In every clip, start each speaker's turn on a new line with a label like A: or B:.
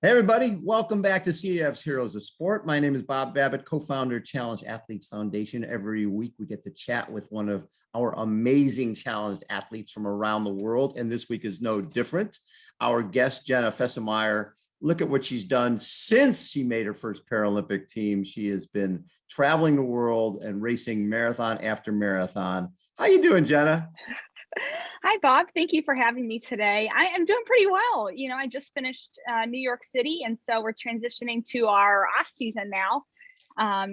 A: Hey, everybody. Welcome back to CAF's Heroes of Sport. My name is Bob Babbitt, co-founder of Challenge Athletes Foundation. Every week, we get to chat with one of our amazing challenged athletes from around the world, and this week is no different. Our guest, Jenna Fesemeyer, look at what she's done since she made her first Paralympic team. She has been traveling the world and racing marathon after marathon. How you doing, Jenna?
B: Hi, Bob. Thank you for having me today. I am doing pretty well. I just finished New York City, and so we're transitioning to our off season now,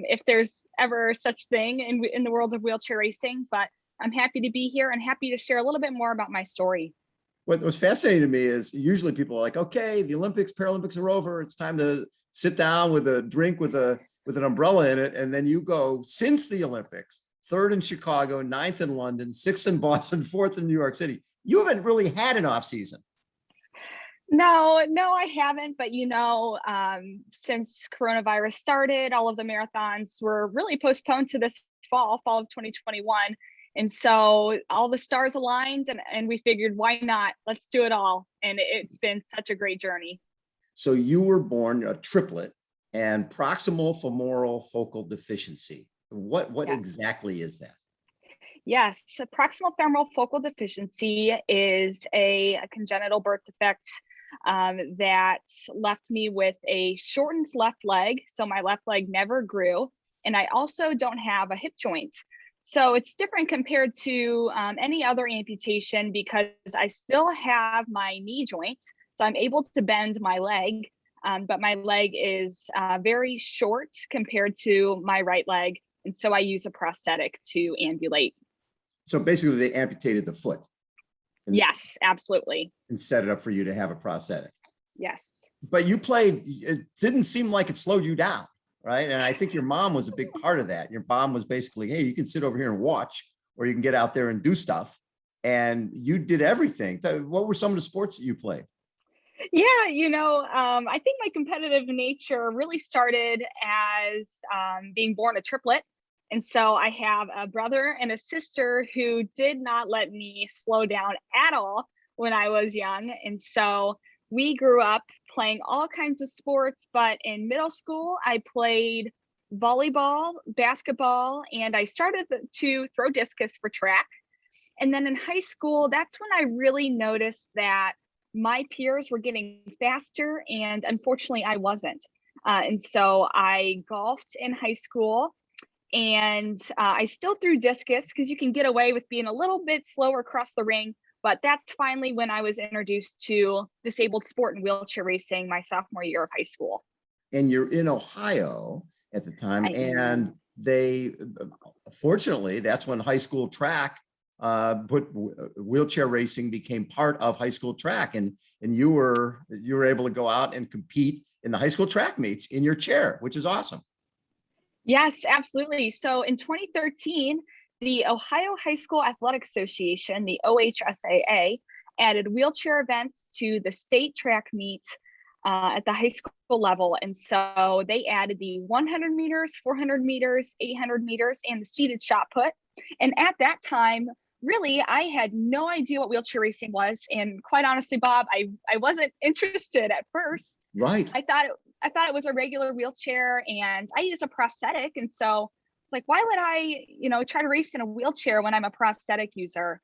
B: if there's ever such thing in the world of wheelchair racing. But I'm happy to be here and happy to share a little bit more about my story.
A: What was fascinating to me is usually people are like, okay, the Olympics, Paralympics are over. It's time to sit down with a drink with an umbrella in it. And then you go since the Olympics, third in Chicago, ninth in London, sixth in Boston, fourth in New York City. You haven't really had an off season.
B: No, I haven't. But, since coronavirus started, all of the marathons were really postponed to this fall of 2021. And so all the stars aligned and we figured, why not? Let's do it all. And it's been such a great journey.
A: So you were born a triplet and proximal femoral focal deficiency. What
B: Yes.
A: exactly is that?
B: Yes, so proximal femoral focal deficiency is a congenital birth defect that left me with a shortened left leg. So my left leg never grew. And I also don't have a hip joint. So it's different compared to any other amputation because I still have my knee joint. So I'm able to bend my leg, but my leg is very short compared to my right leg. And so I use a prosthetic to ambulate.
A: So basically they amputated the foot.
B: Yes, absolutely.
A: And set it up for you to have a prosthetic.
B: Yes.
A: But you played, it didn't seem like it slowed you down, right? And I think your mom was a big part of that. Your mom was basically, hey, you can sit over here and watch, or you can get out there and do stuff. And you did everything. What were some of the sports that you played?
B: Yeah, I think my competitive nature really started as being born a triplet. And so I have a brother and a sister who did not let me slow down at all when I was young. And so we grew up playing all kinds of sports, but in middle school, I played volleyball, basketball, and I started to throw discus for track. And then in high school, that's when I really noticed that my peers were getting faster, and unfortunately, I wasn't. And so I golfed in high school, and I still threw discus because you can get away with being a little bit slower across the ring. But that's finally when I was introduced to disabled sport and wheelchair racing my sophomore year of high school.
A: And you're in Ohio at the time, and they, fortunately, that's when high school track wheelchair racing became part of high school track, and you were able to go out and compete in the high school track meets in your chair, which is awesome.
B: Yes, absolutely. So in 2013, the Ohio High School Athletic Association, the OHSAA, added wheelchair events to the state track meet at the high school level. And so they added the 100 meters, 400 meters, 800 meters, and the seated shot put. And at that time, really, I had no idea what wheelchair racing was. And quite honestly, Bob, I wasn't interested at first.
A: Right.
B: I thought it was a regular wheelchair, and I used a prosthetic. And so it's like, why would I, try to race in a wheelchair when I'm a prosthetic user?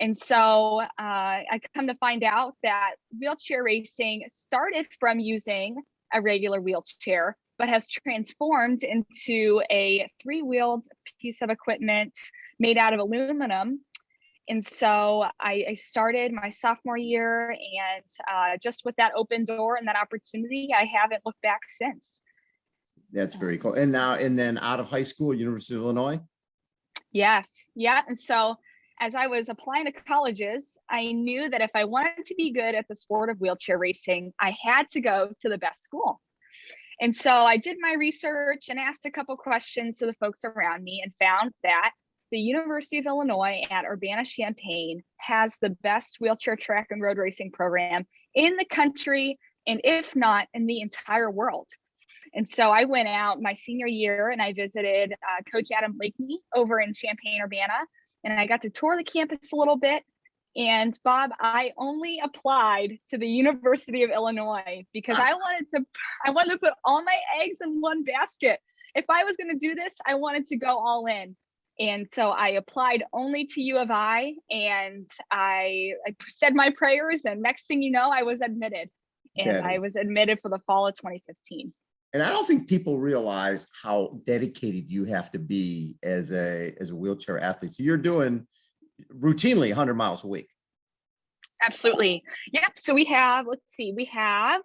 B: And so I come to find out that wheelchair racing started from using a regular wheelchair, but has transformed into a three-wheeled piece of equipment made out of aluminum. And so I started my sophomore year, and just with that open door and that opportunity, I haven't looked back since.
A: That's very cool. And then out of high school, University of Illinois?
B: Yes. Yeah. And so as I was applying to colleges, I knew that if I wanted to be good at the sport of wheelchair racing, I had to go to the best school. And so I did my research and asked a couple questions to the folks around me and found that the University of Illinois at Urbana-Champaign has the best wheelchair track and road racing program in the country, and if not in the entire world. And so I went out my senior year and I visited Coach Adam Blakeney over in Champaign, Urbana, and I got to tour the campus a little bit. And Bob, I only applied to the University of Illinois because I wanted to put all my eggs in one basket. If I was going to do this, I wanted to go all in. And so I applied only to U of I, and I said my prayers, and next thing you know, I was admitted. And
A: That
B: I
A: is,
B: was admitted for the fall of 2015.
A: and I don't think people realize how dedicated you have to be as a wheelchair athlete. So you're doing routinely 100 miles a week.
B: Absolutely. Yep. So we have, let's see, we have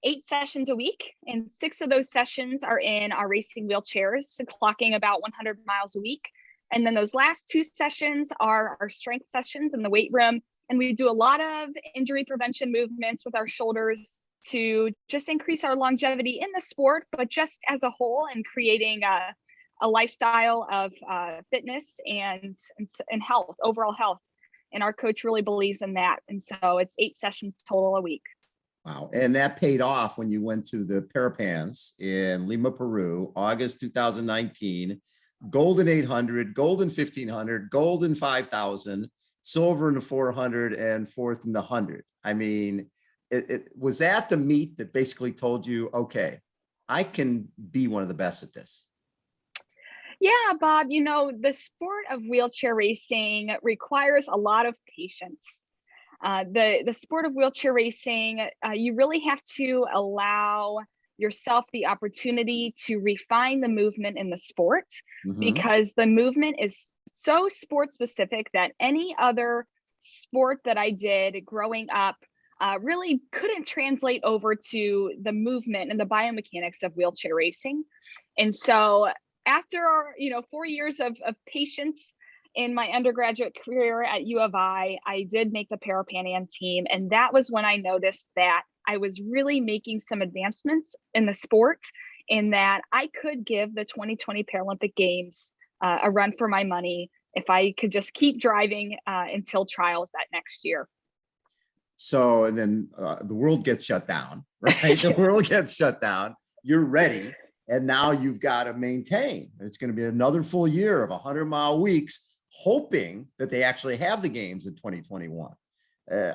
B: 8 sessions a week, and 6 of those sessions are in our racing wheelchairs, so clocking about 100 miles a week. And then those last 2 sessions are our strength sessions in the weight room. And we do a lot of injury prevention movements with our shoulders to just increase our longevity in the sport, but just as a whole, and creating a lifestyle of fitness and health, overall health. And our coach really believes in that. And so it's 8 sessions total a week.
A: Wow. And that paid off when you went to the Parapans in Lima, Peru, August 2019, golden 800, golden 1500, golden 5000, silver in the 400, and fourth in the 100. I mean, it was that the meet that basically told you, okay, I can be one of the best at this.
B: Yeah, Bob, the sport of wheelchair racing requires a lot of patience. The sport of wheelchair racing, you really have to allow yourself the opportunity to refine the movement in the sport, because the movement is so sport specific that any other sport that I did growing up really couldn't translate over to the movement and the biomechanics of wheelchair racing. And so after 4 years of patience in my undergraduate career at U of I did make the Parapan Am team. And that was when I noticed that I was really making some advancements in the sport, in that I could give the 2020 Paralympic Games a run for my money if I could just keep driving until trials that next year.
A: So, and then the world gets shut down, right? The world gets shut down. You're ready. And now you've got to maintain. It's going to be another full year of 100-mile weeks, hoping that they actually have the games in 2021.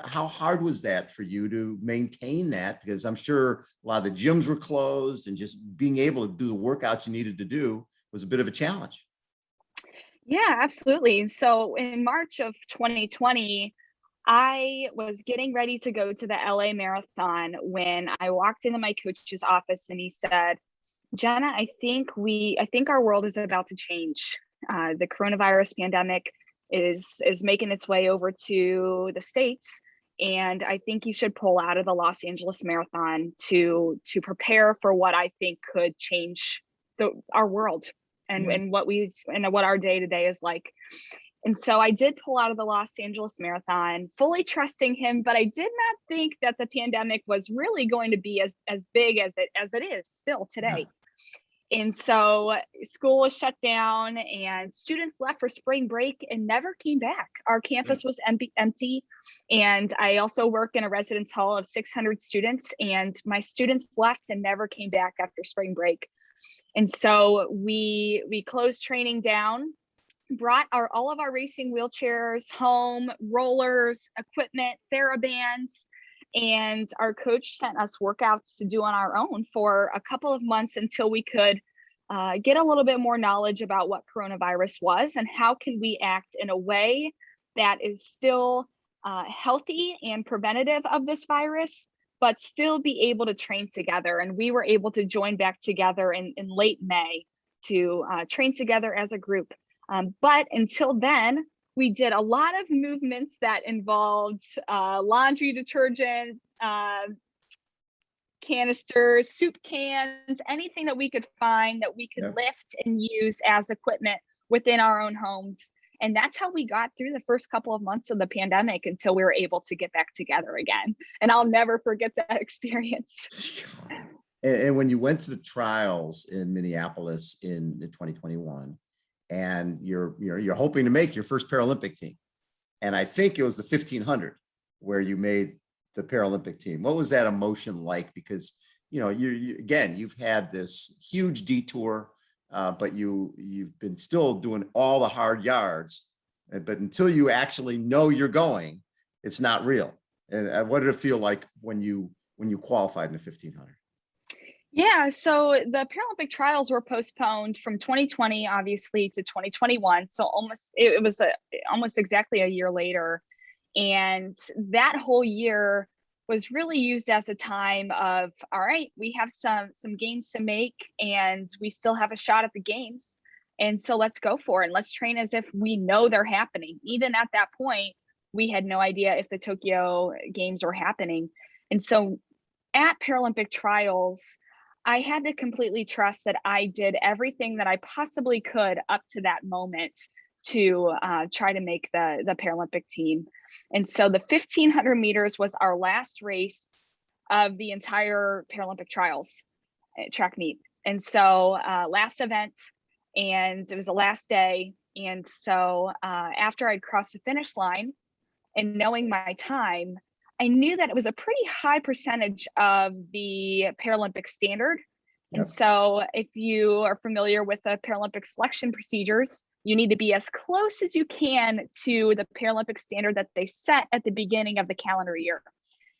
A: How hard was that for you to maintain that? Because I'm sure a lot of the gyms were closed, and just being able to do the workouts you needed to do was a bit of a challenge.
B: Yeah, absolutely. So in March of 2020, I was getting ready to go to the LA Marathon when I walked into my coach's office, and he said, Jenna, I think our world is about to change. The coronavirus pandemic is making its way over to the States, and I think you should pull out of the Los Angeles Marathon to prepare for what I think could change our world and what our day to day is like. And so I did pull out of the Los Angeles Marathon, fully trusting him, but I did not think that the pandemic was really going to be as big as it is still today. And so school was shut down, and students left for spring break and never came back. Our campus was empty. And I also work in a residence hall of 600 students, and my students left and never came back after spring break. And so we closed training down, brought all of our racing wheelchairs home, rollers, equipment, TheraBands, and our coach sent us workouts to do on our own for a couple of months until we could get a little bit more knowledge about what coronavirus was and how can we act in a way that is still healthy and preventative of this virus, but still be able to train together. And we were able to join back together in late May to train together as a group. But until then, we did a lot of movements that involved laundry detergent, canisters, soup cans, anything that we could find that we could lift and use as equipment within our own homes. And that's how we got through the first couple of months of the pandemic until we were able to get back together again. And I'll never forget that experience.
A: And when you went to the trials in Minneapolis in 2021, and you're hoping to make your first Paralympic team, and I think it was the 1500 where you made the Paralympic team. What was that emotion like? Because you've had this huge detour, but you've been still doing all the hard yards. but until you actually know you're going, it's not real. And what did it feel like when you qualified in the 1500?
B: Yeah, so the Paralympic trials were postponed from 2020, obviously, to 2021. So it was almost exactly a year later. And that whole year was really used as a time of, all right, we have some games to make and we still have a shot at the games. And so let's go for it. And let's train as if we know they're happening. Even at that point, we had no idea if the Tokyo Games were happening. And so at Paralympic trials, I had to completely trust that I did everything that I possibly could up to that moment to try to make the Paralympic team. And so the 1500 meters was our last race of the entire Paralympic trials track meet. And so last event, and it was the last day. And so after I'd crossed the finish line and knowing my time, I knew that it was a pretty high percentage of the Paralympic standard.
A: Yep.
B: And so if you are familiar with the Paralympic selection procedures, you need to be as close as you can to the Paralympic standard that they set at the beginning of the calendar year.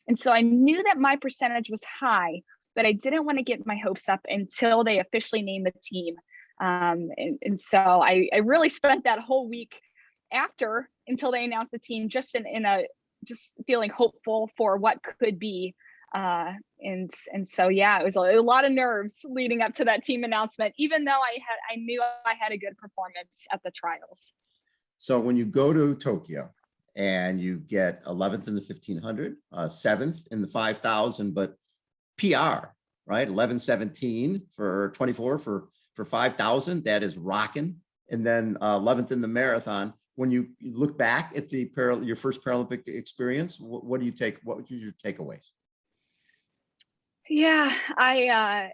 B: And so I knew that my percentage was high, but I didn't want to get my hopes up until they officially named the team. And so I really spent that whole week after until they announced the team just just feeling hopeful for what could be. And so, yeah, it was a lot of nerves leading up to that team announcement, even though I knew I had a good performance at the trials.
A: So when you go to Tokyo and you get 11th in the 1500, 7th in the 5000, but PR, right? 11:17 for 24 for 5000, that is rocking. And then 11th in the marathon. When you look back at your first Paralympic experience, what do you take? What would your takeaways?
B: Yeah, I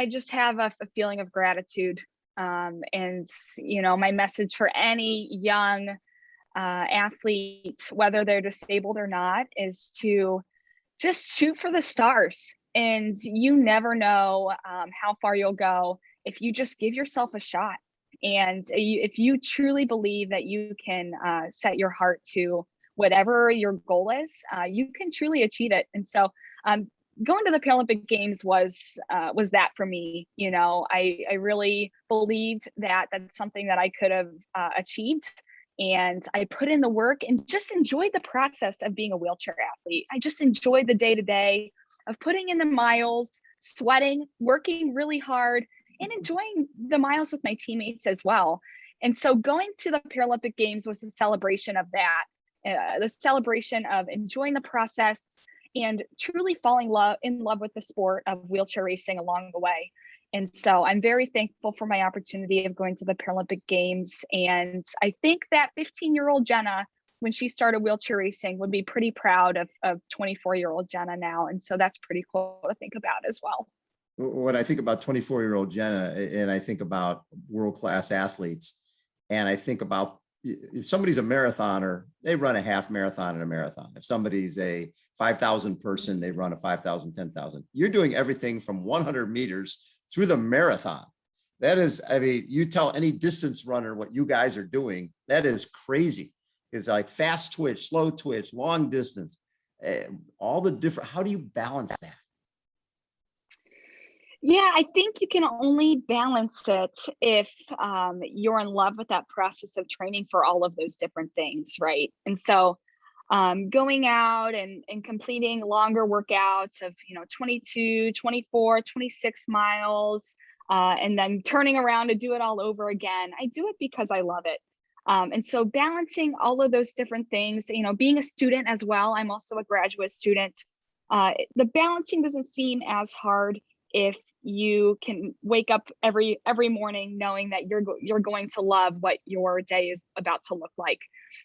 B: just have a feeling of gratitude. And my message for any young athlete, whether they're disabled or not, is to just shoot for the stars. And you never know how far you'll go if you just give yourself a shot. And if you truly believe that you can set your heart to whatever your goal is, you can truly achieve it. And so going to the Paralympic Games was that for me. I really believed that that's something that I could have achieved. And I put in the work and just enjoyed the process of being a wheelchair athlete. I just enjoyed the day-to-day of putting in the miles, sweating, working really hard, and enjoying the miles with my teammates as well. And so going to the Paralympic Games was a celebration of that, the celebration of enjoying the process and truly falling in love with the sport of wheelchair racing along the way. And so I'm very thankful for my opportunity of going to the Paralympic Games. And I think that 15-year-old Jenna, when she started wheelchair racing, would be pretty proud of 24-year-old Jenna now. And so that's pretty cool to think about as well.
A: When I think about 24-year-old Jenna, and I think about world-class athletes, and I think about if somebody's a marathoner, they run a half marathon and a marathon. If somebody's a 5,000 person, they run a 5,000, 10,000. You're doing everything from 100 meters through the marathon. That is, I mean, you tell any distance runner what you guys are doing, that is crazy. It's like fast twitch, slow twitch, long distance, all the different, how do you balance that?
B: Yeah, I think you can only balance it if you're in love with that process of training for all of those different things, right? And so going out and completing longer workouts of 22, 24, 26 miles, and then turning around to do it all over again, I do it because I love it. And so balancing all of those different things, being a student as well, I'm also a graduate student. The balancing doesn't seem as hard if you can wake up every morning knowing that you're going to love what your day is about to look like.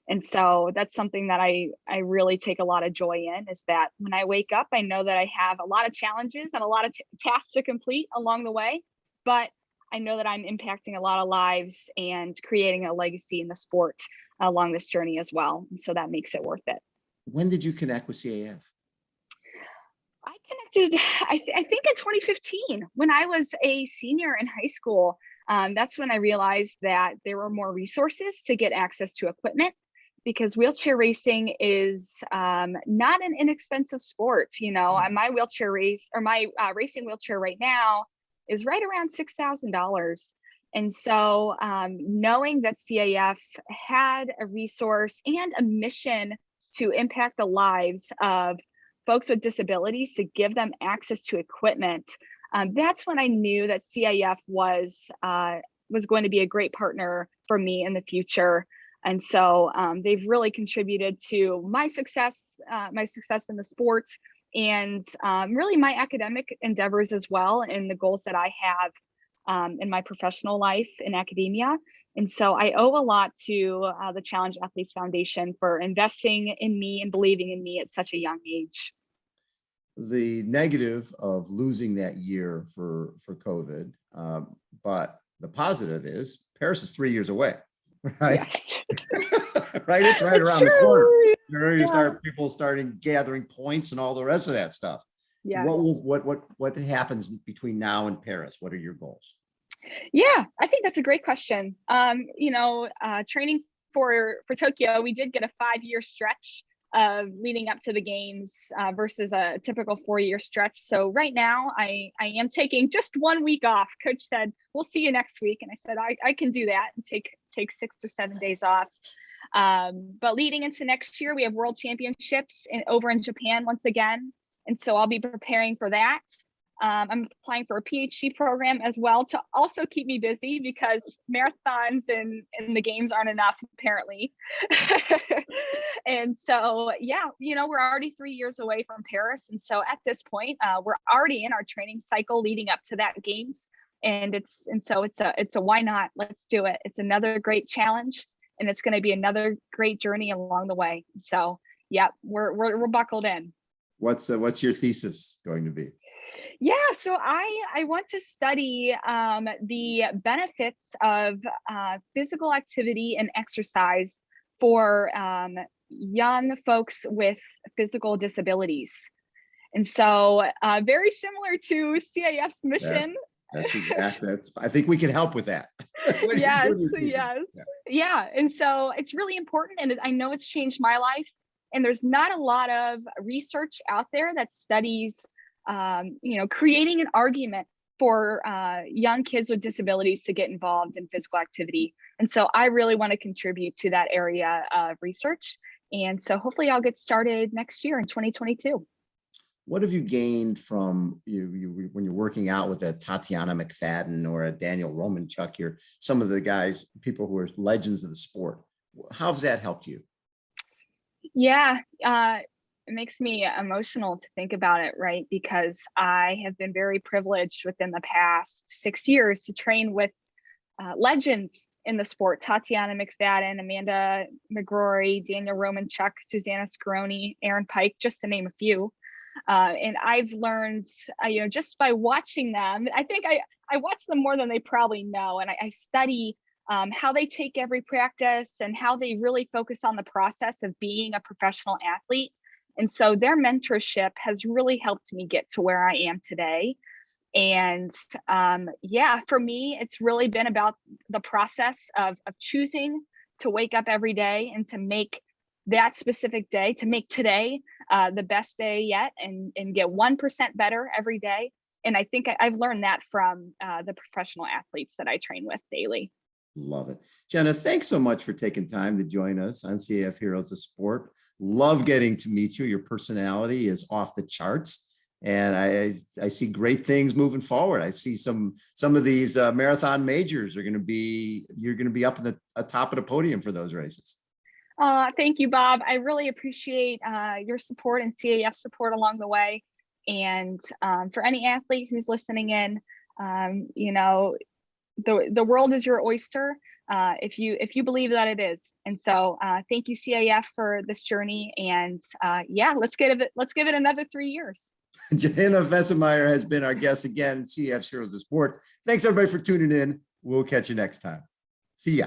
B: And so that's something that I really take a lot of joy in, is that when I wake up, I know that I have a lot of challenges and a lot of tasks to complete along the way, but I know that I'm impacting a lot of lives and creating a legacy in the sport along this journey as well. And so that makes it worth it.
A: When did you connect with CAF?
B: I connected, I think in 2015, when I was a senior in high school. that's when I realized that there were more resources to get access to equipment, because wheelchair racing is not an inexpensive sport. My wheelchair race, or my racing wheelchair right now, is right around $6,000. And so knowing that CAF had a resource and a mission to impact the lives of folks with disabilities, to give them access to equipment, that's when I knew that CAF was going to be a great partner for me in the future. And so they've really contributed to my success in the sport, and really my academic endeavors as well, and the goals that I have in my professional life in academia. And so I owe a lot to the Challenge Athletes Foundation for investing in me and believing in me at such a young age.
A: The negative of losing that year for COVID, but the positive is Paris is 3 years away, right?
B: Yes.
A: Right, it's right
B: It's
A: around the
B: true.
A: corner. You're ready to
B: Yeah.
A: start people starting gathering points and all the rest of that stuff.
B: Yes.
A: What happens between now and Paris? What are your goals?
B: Yeah, I think that's a great question. Training for Tokyo, we did get a 5-year stretch of leading up to the games versus a typical 4-year stretch. So right now I am taking just 1 week off. Coach said, we'll see you next week. And I said, I can do that and take 6 or 7 days off. But leading into next year, we have world championships over in Japan once again. And so I'll be preparing for that. I'm applying for a PhD program as well to also keep me busy, because marathons and the games aren't enough, apparently. And so, yeah, we're already 3 years away from Paris. And so at this point, we're already in our training cycle leading up to that games. And so it's a why not? Let's do it. It's another great challenge, and it's going to be another great journey along the way. So yeah, we're buckled in.
A: What's your thesis going to be?
B: Yeah, so I want to study the benefits of physical activity and exercise for young folks with physical disabilities. And so very similar to CAF's mission.
A: That's exactly. I think we can help with that.
B: Yes. Yeah. And so it's really important. And I know it's changed my life. And there's not a lot of research out there that studies creating an argument for young kids with disabilities to get involved in physical activity. And so I really want to contribute to that area of research. And so hopefully I'll get started next year in 2022.
A: What have you gained from you when you're working out with a Tatiana McFadden or a Daniel Romanchuk here, some of the guys, people who are legends of the sport? How has that helped you?
B: Yeah, it makes me emotional to think about it, right? Because I have been very privileged within the past 6 years to train with legends in the sport: Tatiana McFadden, Amanda McGrory, Daniel Romanchuk, Susanna Scaroni, Aaron Pike, just to name a few. And I've learned, just by watching them, I think I watch them more than they probably know. And I study how they take every practice and how they really focus on the process of being a professional athlete. And so their mentorship has really helped me get to where I am today. And for me, it's really been about the process of choosing to wake up every day and to make that specific day, to make today the best day yet, and get 1% better every day. And I think I've learned that from the professional athletes that I train with daily.
A: Love it. Jenna, thanks so much for taking time to join us on CAF Heroes of Sport. Love getting to meet you. Your personality is off the charts. And I see great things moving forward. I see some of these marathon majors you're going to be up at the top of the podium for those races.
B: Thank you, Bob. I really appreciate your support and CAF support along the way. And for any athlete who's listening in, the world is your oyster if you believe that it is. And so thank you, CAF, for this journey. And let's give it another 3 years.
A: Jenna Fesemeyer has been our guest again, CAF's Heroes of Sport. Thanks everybody for tuning in. We'll catch you next time. See ya.